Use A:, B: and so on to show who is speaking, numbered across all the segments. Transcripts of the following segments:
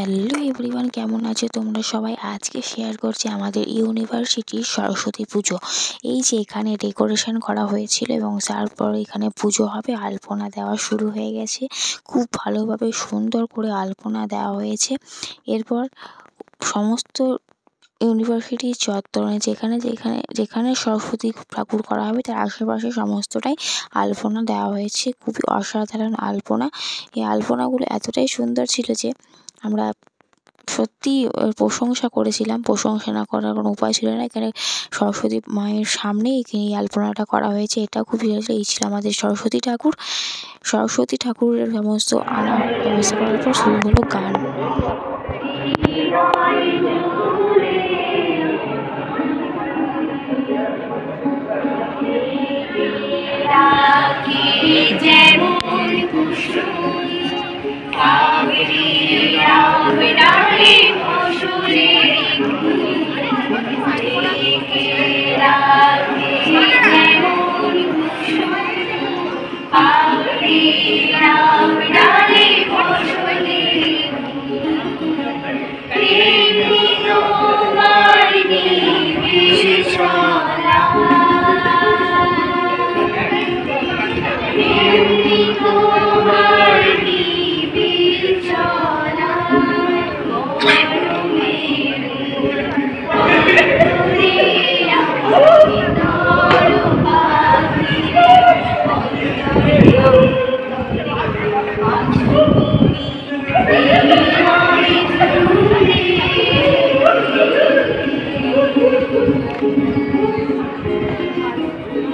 A: Hello everyone, কেমন আছো তোমরা সবাই? আজকে শেয়ার করছি আমাদের ইউনিভার্সিটির সরস্বতী পুজো। এই যে এখানে ডেকোরেশন করা হয়েছিল এবং তারপর এখানে পুজো হবে, আলপনা দেওয়া শুরু হয়ে গেছে। খুব ভালোভাবে সুন্দর করে আলপনা দেওয়া হয়েছে। এরপর সমস্ত ইউনিভার্সিটির চত্বরে যেখানে যেখানে যেখানে সরস্বতী ঠাকুর করা হবে তার আশেপাশে সমস্তটাই আলপনা দেওয়া হয়েছে। খুবই অসাধারণ আলপনা। এই আলপনাগুলো এতটাই সুন্দর ছিল যে আমরা সত্যি প্রশংসা করেছিলাম। প্রশংসা না করার কোনো উপায় ছিল না। এখানে সরস্বতী মায়ের সামনেই এই আলপনাটা করা হয়েছে। এটা খুব এই ছিল আমাদের সরস্বতী ঠাকুর। সরস্বতী ঠাকুরের সমস্ত আনার ব্যবস্থা করার পর শুরু হলো গান।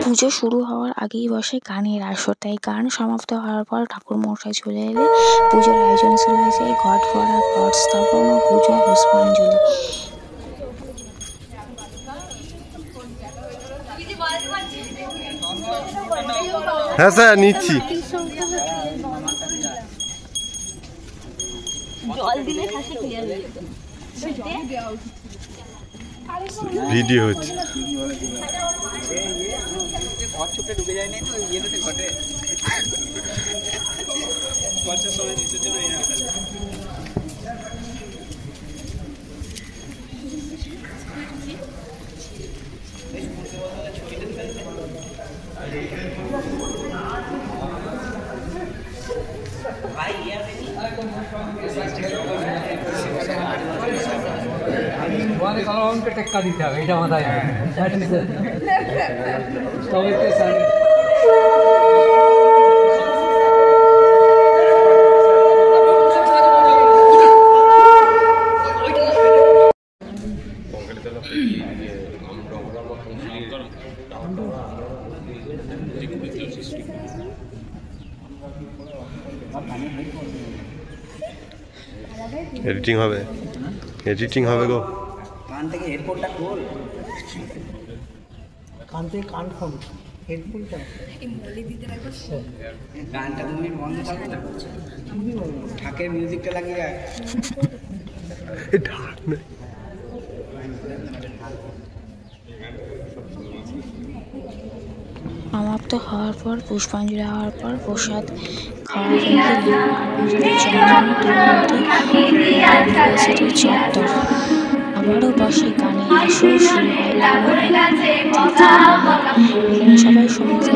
A: পুজো শুরু হওয়ার আগেই বসে গানের আসর। তাই গান সমাপ্ত হওয়ার পর ঠাকুর মশাই চলে এলে পুজোর আয়োজন শুরু হয়ে যায়। ঘট ভরা, ঘট স্থাপন ও পুজো, পুষ্পাঞ্জলি।
B: হ্যাঁ স্যার, নিচ্ছি। ভিডিও হচ্ছে।
C: টেক্কা দিতে হবে, এটা মাথায়
B: এডিটিং হবে, এডিটিং হবে গো।
D: কান থেকে হেডফোনটা খোল, কান থেকে কান খোল, হেডফোনটা গানটা 2 মিনিট বন্ধ থাকবে না, ঢাকের মিউজিকটা লাগিয়ে রাখ।
B: ঢাক না।
A: সমাপ্ত হওয়ার পর পুষ্পাঞ্জলি হওয়ার পর প্রসাদ খাওয়া হয়ে ইউনিভার্সিটির চত্বর আবারও বসে গানের আসর শুরু হয়। এখানে সবাই সমস্ত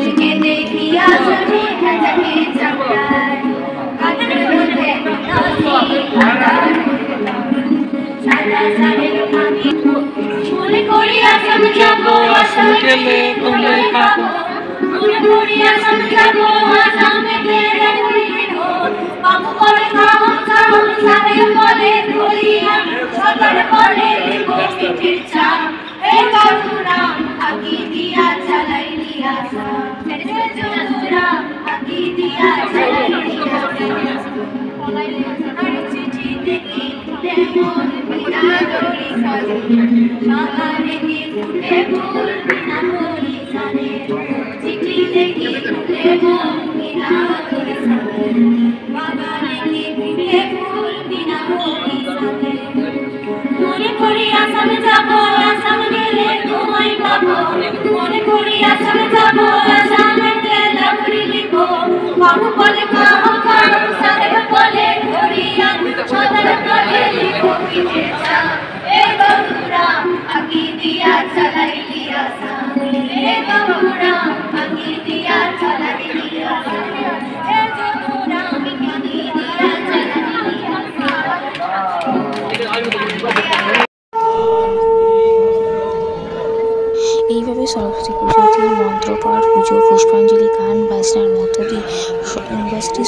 E: বাবু বলে কাম কাম সাহেব বলে ঘড়িয়া সদর বলে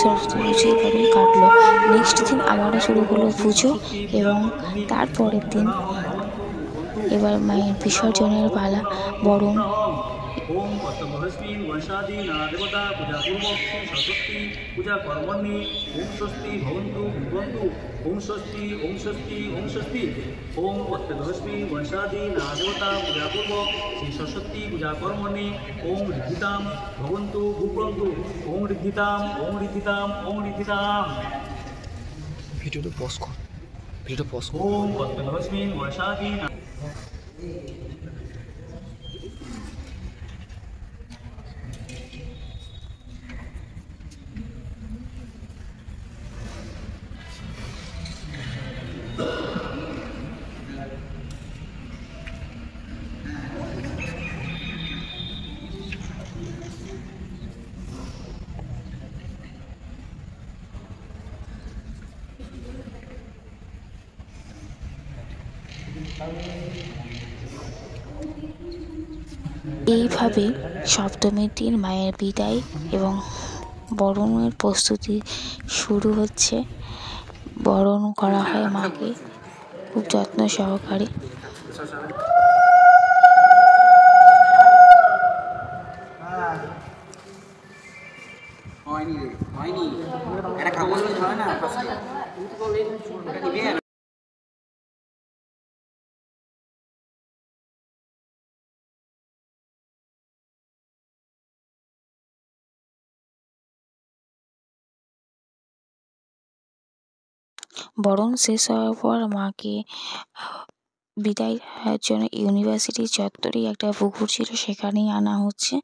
A: সরস্বতী পুজো এভাবেই কাটলো। নেক্সট দিন আবারও শুরু হলো পুজো এবং তারপরের দিন এবার মায়ের বিসর্জনের পালা। বরণ
E: ওম পদ্মমহস্মিন বর্ষাদিনা দেবতা পূজা পূর্বক শ্রী সরস্বতী পূজা কর্মণি ওম স্বস্তি ভবন্তু ভবন্তু ওম স্বস্তি ওম স্বস্তি ওম স্বস্তি ওম পদ্মমহস্মিন বর্ষাদিনা দেবতা পূজা পূর্বক শ্রী সরস্বতী পূজা কর্মণি ওম ঋদ্ধিতাম ভবন্তু ভূপন্তু ওম ঋদ্ধিতাম ওম ঋদ্ধিতাম ওম ঋদ্ধিতাম।
D: ভিডিওটা পজ কর, ভিডিওটা পজ কর।
E: ওম পদ্মমহস্মিন বর্ষাদিনা
A: এইভাবে সপ্তমীর দিন মায়ের বিদায় এবং বরণের প্রস্তুতি শুরু হচ্ছে। বরণ করা হয় মাকে খুব যত্ন সহকারে।
D: হয়নি রে, হয়নি। একটা কাগজ নিতে হয় না ফার্স্টে। ওটা নিবে আর
A: বরণ শেষ হওয়ার পর মাকে বিদায় দেওয়ার জন্য ইউনিভার্সিটির চত্বরেই একটা পুকুর ছিল, সেখানেই আনা হচ্ছে।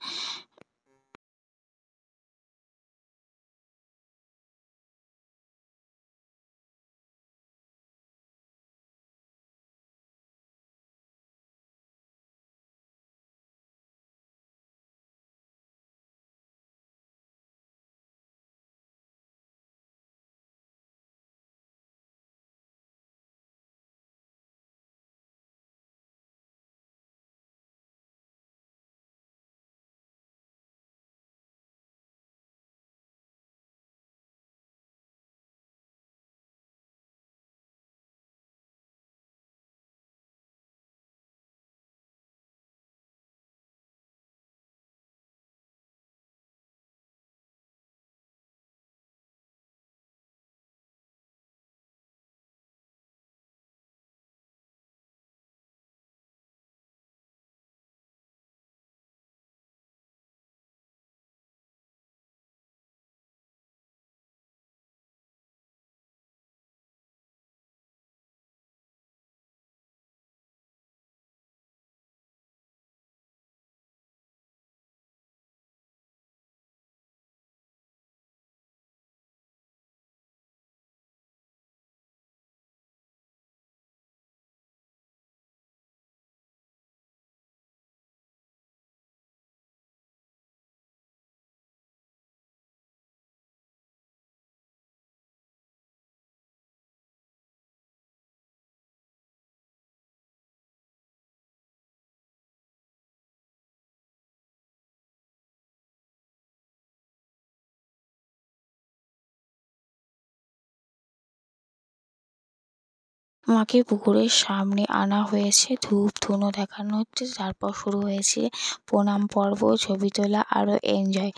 A: মাকে পুকুরের সামনে আনা হয়েছে, ধূপ ধুনো দেখানো হচ্ছে। তারপর শুরু হয়েছে প্রণাম পর্ব, ছবি তোলা, আরও এনজয়।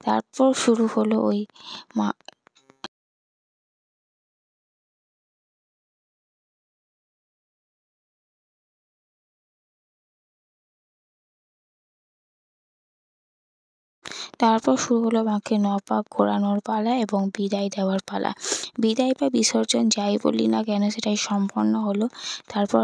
A: তারপর শুরু হলো ওই মা তারপর শুরু হলো মাকে নপাক ঘোরানোর পালা এবং বিদায় দেওয়ার পালা। বিদায় বা বিসর্জন যাই বলি না কেন সেটাই সম্পন্ন হলো। তারপর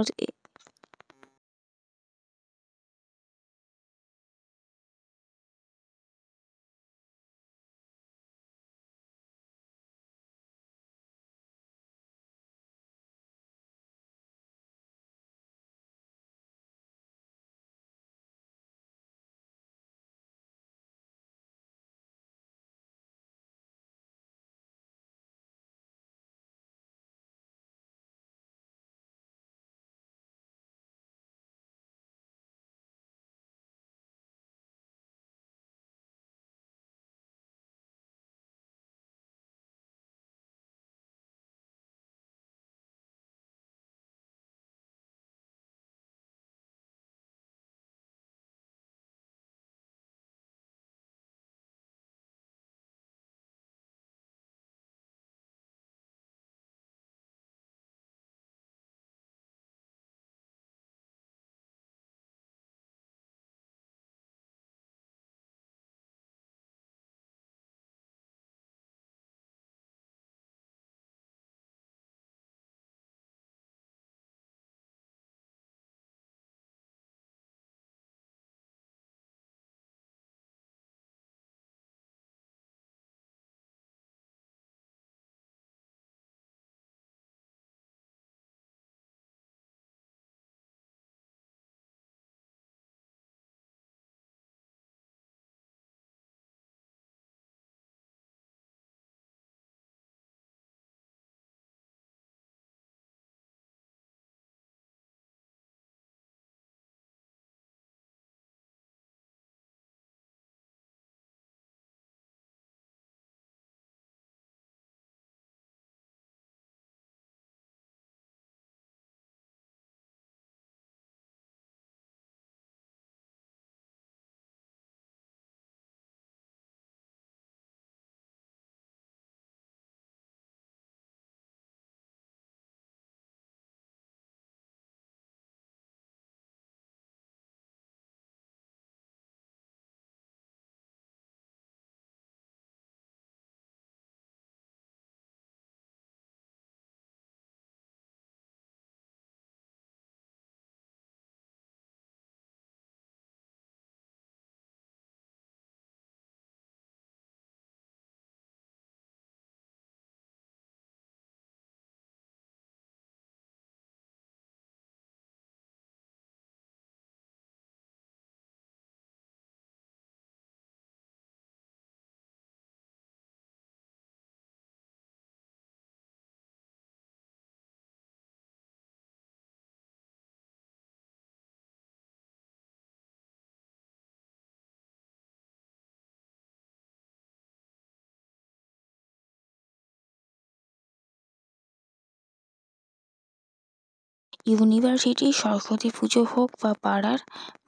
A: ইউনিভার্সিটি সরস্বতী পুজো হোক বা পাড়ার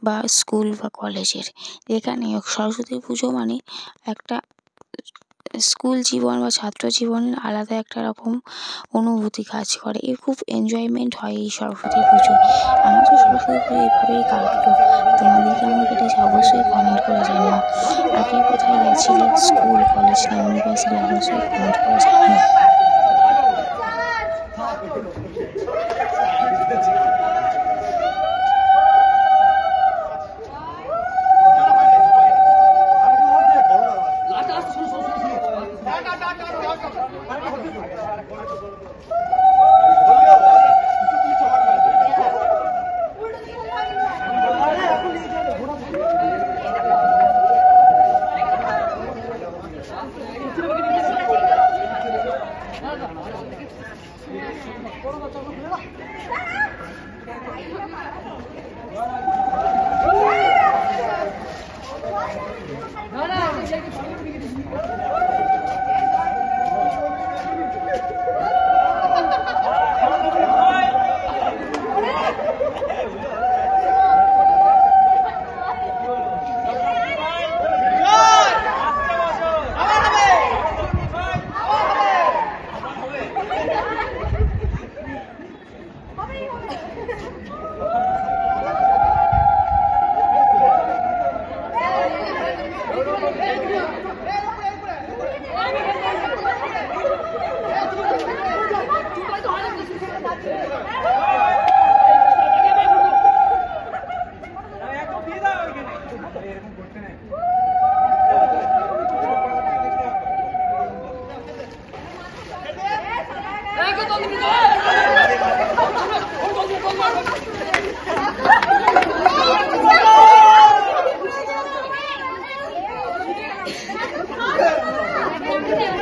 A: বা স্কুল বা কলেজের, এখানে সরস্বতী পুজো মানে একটা স্কুল জীবন বা ছাত্র জীবনের আলাদা একটা রকম অনুভূতি কাজ করে। খুব এনজয়মেন্ট হয় এই সরস্বতী পুজো। আমার তো সরস্বতী পুজো এভাবেই কাটলো। তোমাদের কেমন কেটেছে অবশ্যই কমেন্ট করে জানিও। আর কে কোথায় গেছিলে, স্কুল, কলেজ না ইউনিভার্সিটি, অবশ্যই কমেন্ট করে জানিও।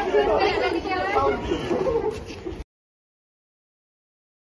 F: Thank you.